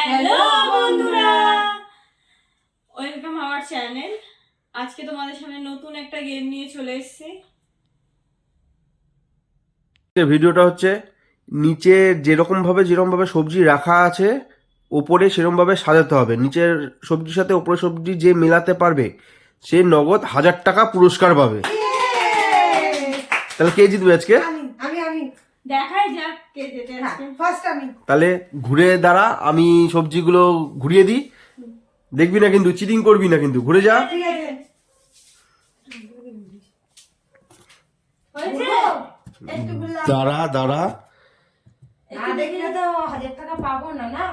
Hello বন্ধুরা, welcome our channel. আজকে তোমাদের সামনে নতুন একটা গেম নিয়ে চলে এসেছি। ভিডিওটা হচ্ছে নিচে যেরকম ভাবে সবজি রাখা আছে ওপরে সেরকম ভাবে সাজাতে হবে। নিচের সবজির সাথে ওপরের সবজি যে মেলাতে পারবে সে নগদ 1000 টাকা পুরস্কার পাবে। তাহলে কে জিতবে আজকে? আমি দেখাই যাক কে যেতে আজকে। ফার্স্ট আমি। তাহলে ঘুরে দাঁড়া, আমি সবজিগুলো ঘুরিয়ে দিই। দেখবি না কিন্তু, চিটিং করবি না কিন্তু, ঘুরে যা। ঠিক আছে। হয়েছে? একটু বললাম দাঁড়া দাঁড়া, না দেখলে তো 1000 টাকা পাবো না। না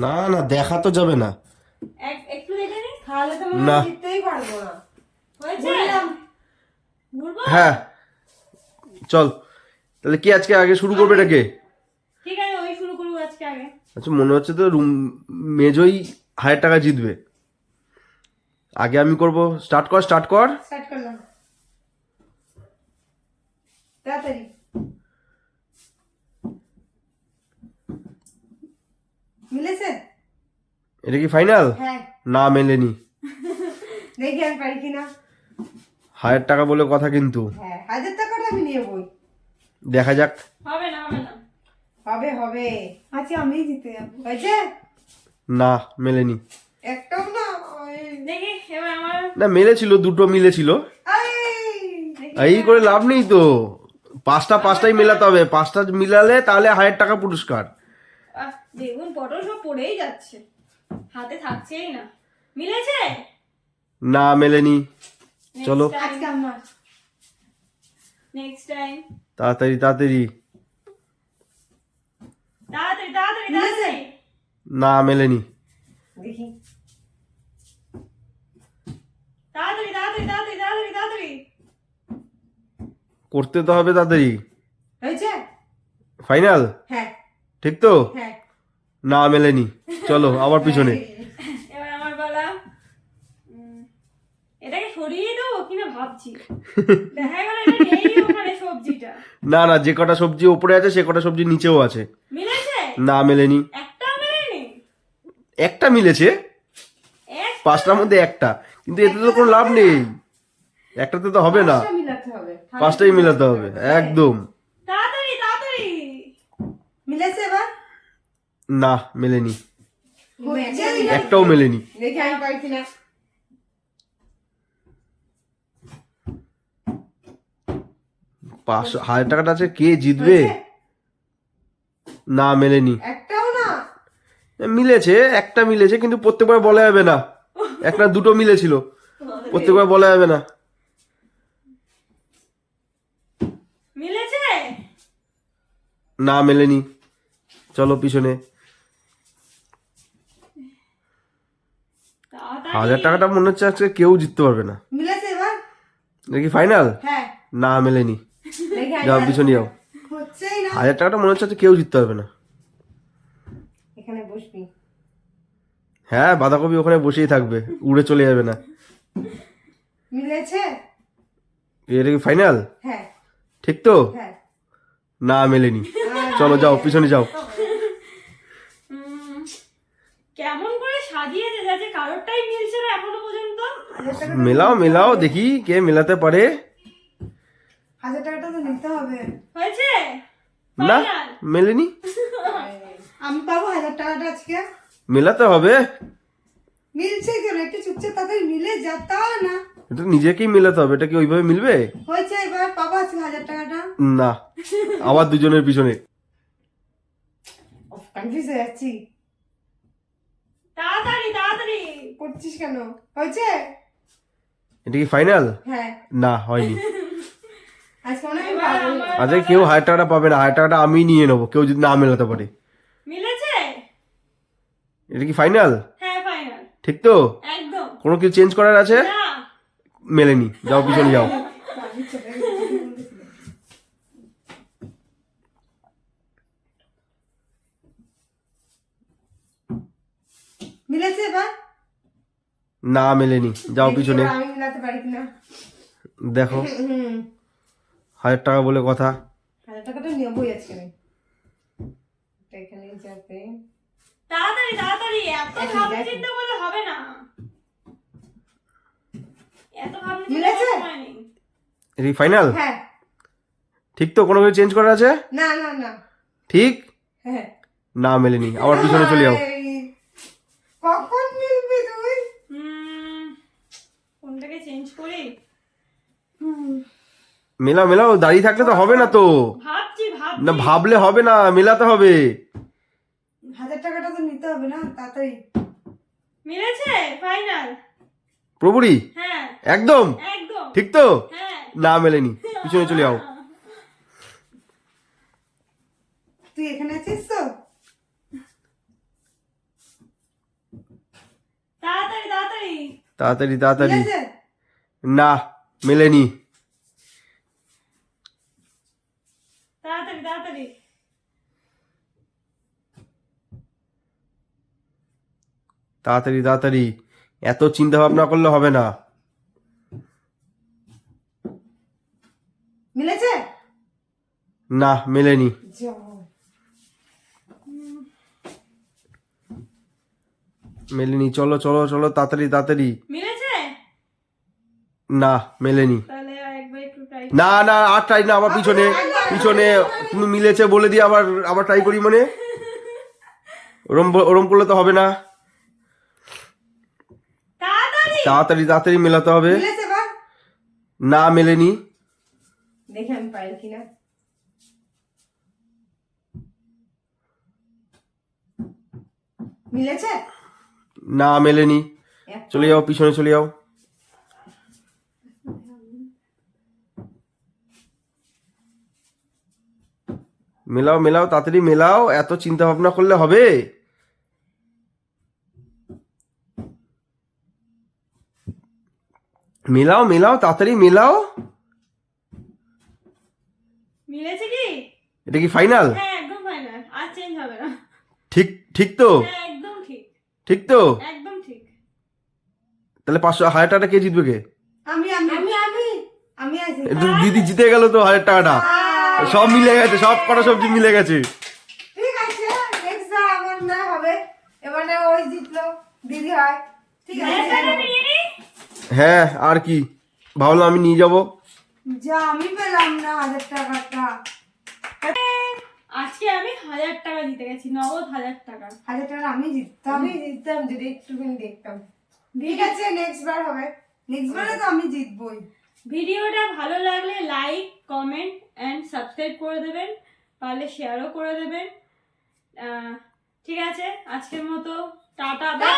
না না দেখা তো যাবে না। একটু দেখে নি। তাহলে তো না। আমি জিততেই পারবো না। হয়েছে? বললাম ঘুরবো? হ্যাঁ চল, তাহলে কে আজকে আগে শুরু করবে এটাকে? ঠিক আছে, ওই শুরু করবো আজকে আগে। আচ্ছা, মনে হচ্ছে তো মেজোই 1000 টাকা জিতবে। আগে আমি করব। স্টার্ট কর। স্টার্ট করলাম। তাড়াতাড়ি মিলেছে? এটা কি ফাইনাল? হ্যাঁ, না মেলেনি। দেখি আমি পারি কিনা। 1000 টাকা বলে কথা কিন্তু। হ্যাঁ, 1000 টাকাটা আমি নিয়ে বই। দেখা যাক। হবে না, হবে না। হবে। আচ্ছা আমি জিতে যাবো। হয়েছে? না মেলেনি। একটাও না। দেখি এবার আমার। না মেলেছিল, দুটো মিলেছিল। দেখি এই করে লাভ নেই তো, পাঁচটাই মেলাতে হবে। পাঁচটা মিলালে তাহলে 1000 টাকা পুরস্কার। বেগুন পটল সব পড়েই যাচ্ছে, হাতে থাকছেই না। মিলেছে? না মেলেনি। চলো আজকে আমার নেক্সট টাইম। তাড়াতাড়ি তাড়াতাড়ি। তাড়াতাড়ি তাড়াতাড়ি মিলেছে? তাড়াতাড়ি। না মেলেনি। দেখি। তাড়াতাড়ি তাড়াতাড়ি তাড়াতাড়ি তাড়াতাড়ি তাড়াতাড়ি। করতে তো হবে তাড়াতাড়ি। হয়েছে? ফাইনাল? হ্যাঁ ঠিক তো? হ্যাঁ। না মেলেনি। চলো আবার পিছনে। এবার আমার পালা। এটাকে সরিয়ে দেবো কিনা ভাবছি। দেখা গেল এটা নেই ওখানে সবজিটা। না না, যে কটা সবজি উপরে আছে সে কটা সবজি নিচেও আছে। মিলেছে? না মেলেনি। একটাও মেলেনি? একটা মিলেছে, এক পাঁচটার মধ্যে একটা, কিন্তু এতে তো কোনো লাভ নেই। একটাতে তো হবে না, পাঁচটা মিলাতে হবে। পাঁচটাই মিলাতে হবে একদম। তাড়াতাড়ি তাড়াতাড়ি। মিলেছে এবার? না মেলেনি, হয়েছে? একটাও মেলেনি। দেখি আমি পারি কিনা। 1000 টাকাটা আছে, কে জিতবে? হয়েছে? না মেলেনি। একটাও না। মিলেছে, একটা মিলেছে, কিন্তু প্রত্যেকবার বলা যাবে না। একটা দুটো মিলেছিল, প্রত্যেকবার বলা যাবে না। মিলেছে? না মেলেনি। চলো পিছনে। তাড়াতাড়ি। 1000 টাকাটা মনে হচ্ছে আজকে কেউ জিততে পারবে না। মিলেছে এবার? এটা কি ফাইনাল? হ্যাঁ। না মেলেনি। দেখি আমি যাও পারি পিছনে কিনা। যাও। হচ্ছেই না। 1000 টাকাটা মনে হচ্ছে আজকে কেউ জিততে পারবে না। এখানে বসবি। হ্যাঁ, বাঁধাকপি ওখানে বসেই থাকবে, উড়ে চলে যাবে না। মিলেছে? এটা কি ফাইনাল? হ্যাঁ ঠিক তো? হ্যাঁ। না মেলেনি। চলো যাও পিছনে যাও। কেমন করে সাজিয়েছে যাতে কারোরটাই মিলছে না এখনো পর্যন্ত। 1000 টাকাটা মেলাও মেলাও, দেখি কে মেলাতে পারে। 1000 টাকাটা তো নিতে হবে। হয়েছে? না Final? মেলেনি। আমি পাবো 1000 টাকাটা আজকে? মেলাতে হবে, মিলছে কেন? একটু চুপচাপ তাদের মিলে যা তা না। এটা নিজেকেই মেলাতে হবে। এটা কি ওইভাবে মিলবে? হয়েছে এবার পাবো আজকে 1000 টাকাটা? না, আবার দুজনের পিছনে। কনফিউজ হয়ে যাচ্ছি। তাড়াতাড়ি তাড়াতাড়ি। করছিস কেন? হয়েছে? এটা কি ফাইনাল? হ্যাঁ। না হয়নি। আজকে মনে হয় আমি এবার পাবো। আমার আজকে কেউ 1000 টাকাটা পাবে না। 1000 টাকাটা আমি নিয়ে নেবো, কেউ যদি না মেলাতে পারে। মিলেছে? এটা কি ফাইনাল? হ্যাঁ ফাইনাল। ঠিক তো? একদম। কোনো কিছু চেঞ্জ করার আছে? না। মেলেনি। যাও পিছনে যাও। মিলেছে এবার? না মেলেনি। যাও দেখি পিছনে। এবার আমি মিলাতে পারি কিনা। দেখো, হুম। 1000 টাকা বলে কথা। 1000 টাকাটা নেবই আজকে আমি। এটা এখানেই যাবে। তাড়াতাড়ি তাড়াতাড়ি, এত দেখি, ভাবনা দেখি। চিন্তা করলে হবে না, এত ভাবনা চিন্তা মিলেছে? করার সময় নেই। এটা ফাইনাল? হ্যাঁ। ঠিক তো? কোনো কিছু চেঞ্জ করা আছে? না না না। ঠিক হ্যাঁ। না, মেলেনি। আবার পিছনে চলে যাও। এই, কখন মিলবে তুই? কোনটাকে চেঞ্জ করি? মেলাও মেলাও, দাঁড়িয়ে থাকলে তো হবে না তো। ভাবছি ভাবছি। না, ভাবলে হবে না, মেলাতে হবে। 1000 টাকাটা তো নিতে হবে না তাড়াতাড়ি। মিলেছে ফাইনাল? প্রভুরি হ্যাঁ একদম একদম ঠিক তো? হ্যাঁ। না মেলেনি, পিছনে চলে যাও। তুই এখানে আছিস তো? তাড়াতাড়ি তাড়াতাড়ি। তাড়াতাড়ি তাড়াতাড়ি। মিলেছে? না মেলেনি। তাড়াতাড়ি তাড়াতাড়ি। তাড়াতাড়ি তাড়াতাড়ি, এত চিন্তা ভাবনা করলে হবে না। মিলেছে? না মেলেনি। যা। মেলেনি, চলো চলো চলো, তাড়াতাড়ি তাড়াতাড়ি। মিলেছে? না মেলেনি। তাহলে একবার একটু ট্রাই। না না, আর ট্রাই না, আবার পিছনে পিছনে। তুমি মিলেছে বলে দিয়ে আবার আবার ট্রাই করি মানে? ওরম করলে তো হবে না। তাড়াতাড়ি তাড়াতাড়ি তাড়াতাড়ি মেলাতে হবে। মিলেছে বা? না মেলেনি। দেখি আমি পাই কিনা। মিলেছে? না মেলেনি। চলে যাও, পিছনে চলে যাও। মেলাও মেলাও, তাড়াতাড়ি মেলাও, এত চিন্তা ভাবনা করলে হবে? মেলাও মেলাও, তাড়াতাড়ি মেলাও। মিলেছে কি? এটা কি ফাইনাল? হ্যাঁ একদম ফাইনাল, আর চেঞ্জ হবে না। ঠিক ঠিক তো? হ্যাঁ একদম ঠিক, ঠিক তো? একদম ঠিক। তাহলে 500 টাকাটা কে জিতবে কে? আমি আমি আমি আমি আমি আছি। দিদি জিতে গেল তো 1000 টাকাটা। সব মিলে গেছে, সব কটা সবজি মিলে গেছে। ঠিক আছে, নেক্সট বার আমার না হবে। এবারে ওই জিতলো, দিদি হয়। ঠিক আছে। হ্যাঁ, আর কি ভাবলাম আমি নিয়ে যাব। যা, আমি পেলাম না 1000 টাকাটা। আজকে আমি 1000 টাকা জিতে গেছি, নগদ 1000 টাকা। 1000 টাকা আমি জিততাম যদি একটুখানি দেখতাম। ঠিক আছে, নেক্সট বার হবে। নেক্সট বারে তো আমি জিতবই। ভিডিওটা ভালো লাগলে লাইক কমেন্ট অ্যান্ড সাবস্ক্রাইব করে দেবেন, পারলে শেয়ারও করে দেবেন। ঠিক আছে, আজকের মতো টাটা।